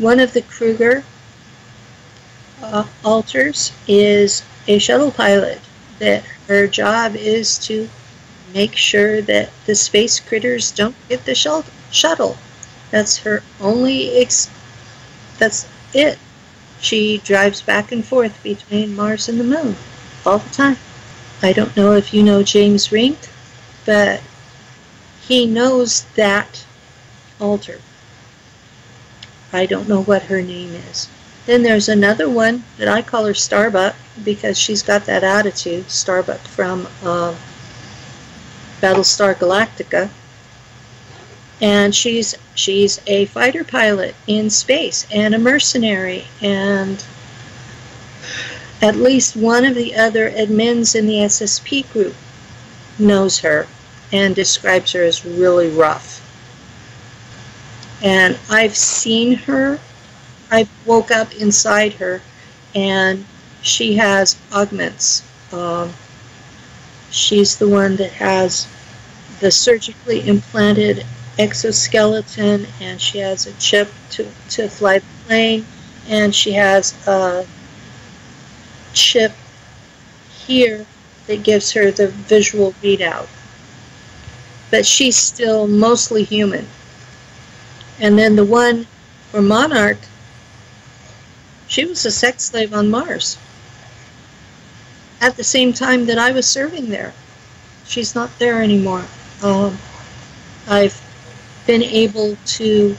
One of the Kruger alters is a shuttle pilot, that her job is to make sure that the space critters don't get the shuttle. That's her only that's it. She drives back and forth between Mars and the moon all the time. I don't know if you know James Rink, but he knows that alter. I don't know what her name is. Then there's another one that I call her Starbuck, because she's got that attitude. Starbuck from Battlestar Galactica. And she's a fighter pilot in space and a mercenary, and at least one of the other admins in the SSP group knows her and describes her as really rough. And I've seen her. I woke up inside her, and she has augments. She's the one that has the surgically implanted exoskeleton, and she has a chip to fly the plane, and she has a chip here that gives her the visual readout. But she's still mostly human. And then the one for Monarch, she was a sex slave on Mars at the same time that I was serving there. She's not there anymore. I've been able to,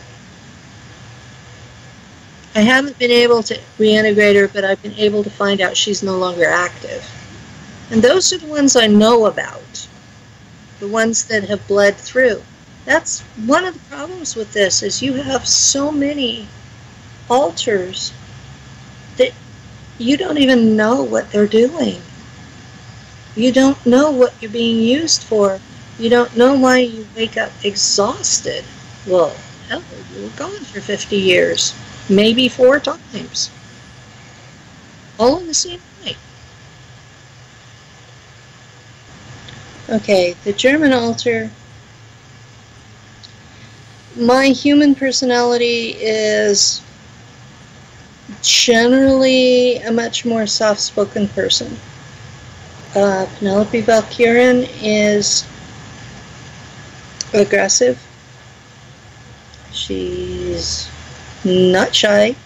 I haven't been able to reintegrate her, but I've been able to find out she's no longer active. And those are the ones I know about, the ones that have bled through. That's one of the problems with this, is you have so many alters that you don't even know what they're doing. You don't know what you're being used for. You don't know why you wake up exhausted. Well, hell, you were gone for 50 years, maybe 4 times, all in the same night. Okay, the German alter. My human personality is generally a much more soft-spoken person. Penelope Valkyrin is aggressive. She's not shy.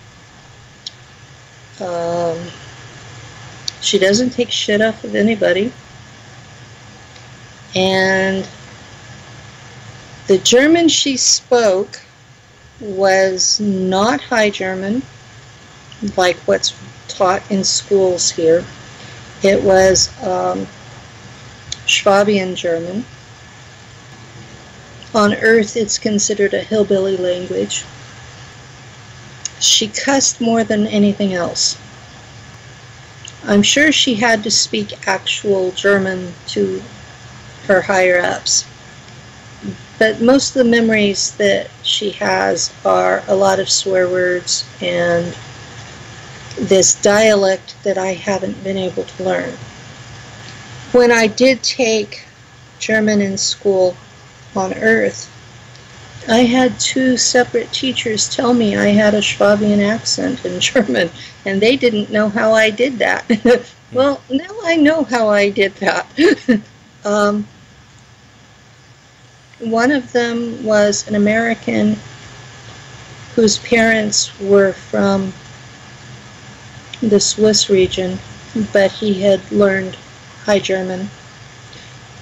She doesn't take shit off of anybody. And the German she spoke was not High German, like what's taught in schools here. It was Schwabian German. On Earth, it's considered a hillbilly language. She cussed more than anything else. I'm sure she had to speak actual German to her higher-ups. But most of the memories that she has are a lot of swear words and this dialect that I haven't been able to learn. When I did take German in school on Earth, I had 2 separate teachers tell me I had a Schwabian accent in German, and they didn't know how I did that. Well, now I know how I did that. One of them was an American whose parents were from the Swiss region, but he had learned High German.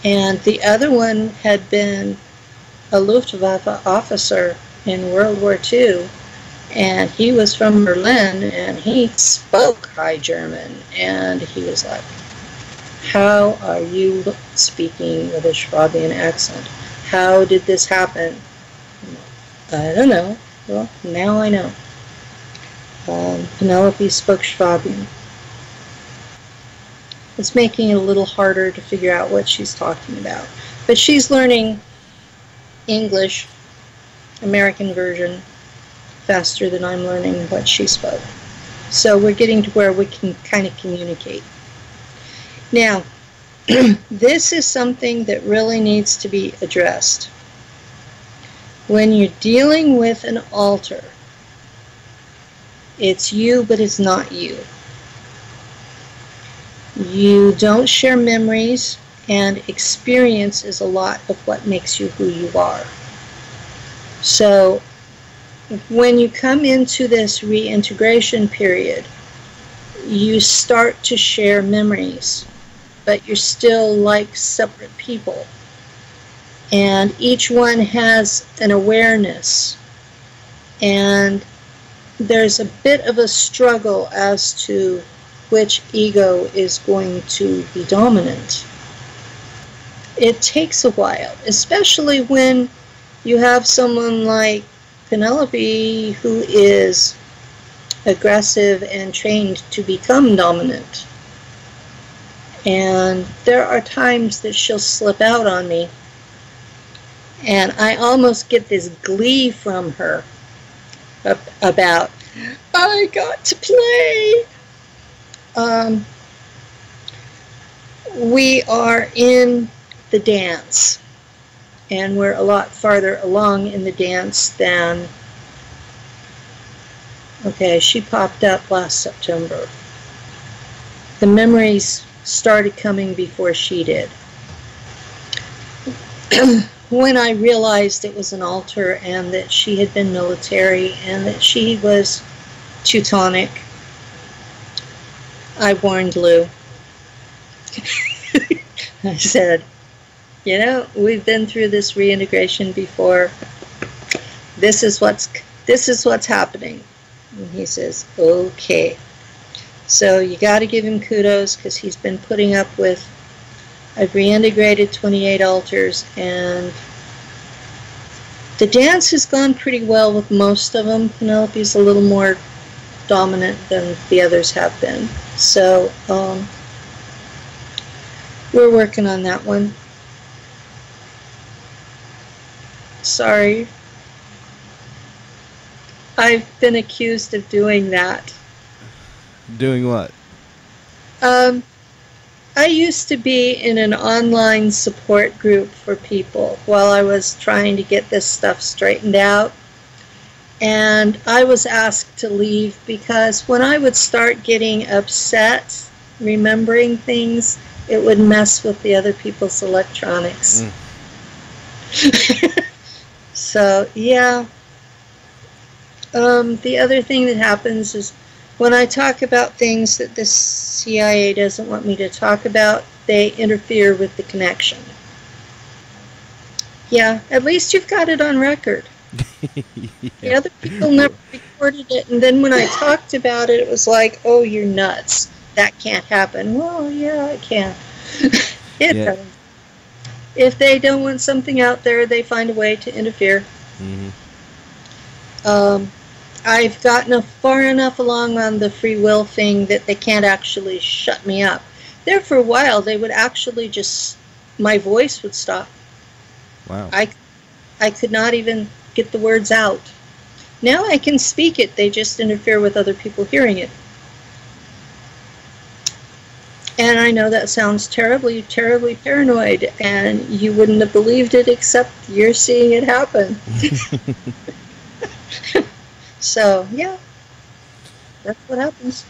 And the other one had been a Luftwaffe officer in World War II, and he was from Berlin, and he spoke High German, and he was like, how are you speaking with a Schwabian accent? How did this happen? I don't know. Well, now I know. Penelope spoke Schwabian. It's making it a little harder to figure out what she's talking about. But she's learning English, American version, faster than I'm learning what she spoke. So we're getting to where we can kind of communicate. Now, this is something that really needs to be addressed. When you're dealing with an alter, It's you, but it's not you. You don't share memories, and experience is a lot of what makes you who you are. So when you come into this reintegration period, you start to share memories, but you're still like separate people. And each one has an awareness. And there's a bit of a struggle as to which ego is going to be dominant. It takes a while, especially when you have someone like Penelope who is aggressive and trained to become dominant. And there are times that she'll slip out on me, and I almost get this glee from her about, I got to play. We are in the dance, and we're a lot farther along in the dance than, okay, she popped up last September. The memories started coming before she did. When I realized it was an altar and that she had been military and that she was Teutonic, I warned Lou. I said, you know, we've been through this reintegration before. This is what's happening. And he says, okay. So you got to give him kudos, because he's been putting up with, I've reintegrated 28 altars, and the dance has gone pretty well with most of them. Penelope's a little more dominant than the others have been. So we're working on that one. Sorry. I've been accused of doing that. Doing what? I used to be in an online support group for people while I was trying to get this stuff straightened out. And I was asked to leave because when I would start getting upset, remembering things, it would mess with the other people's electronics. So, yeah. The other thing that happens is when I talk about things that the CIA doesn't want me to talk about, they interfere with the connection. Yeah, at least you've got it on record. Yeah. The other people never recorded it, and then when I talked about it, it was like, oh, you're nuts. That can't happen. Well, yeah, it can. It does. If they don't want something out there, they find a way to interfere. I've gotten far enough along on the free will thing that they can't actually shut me up. There for a while, they would actually just, my voice would stop. Wow. I could not even get the words out. Now I can speak it, they just interfere with other people hearing it. And I know that sounds terribly, terribly paranoid, and you wouldn't have believed it except you're seeing it happen. So, yeah, that's what happens.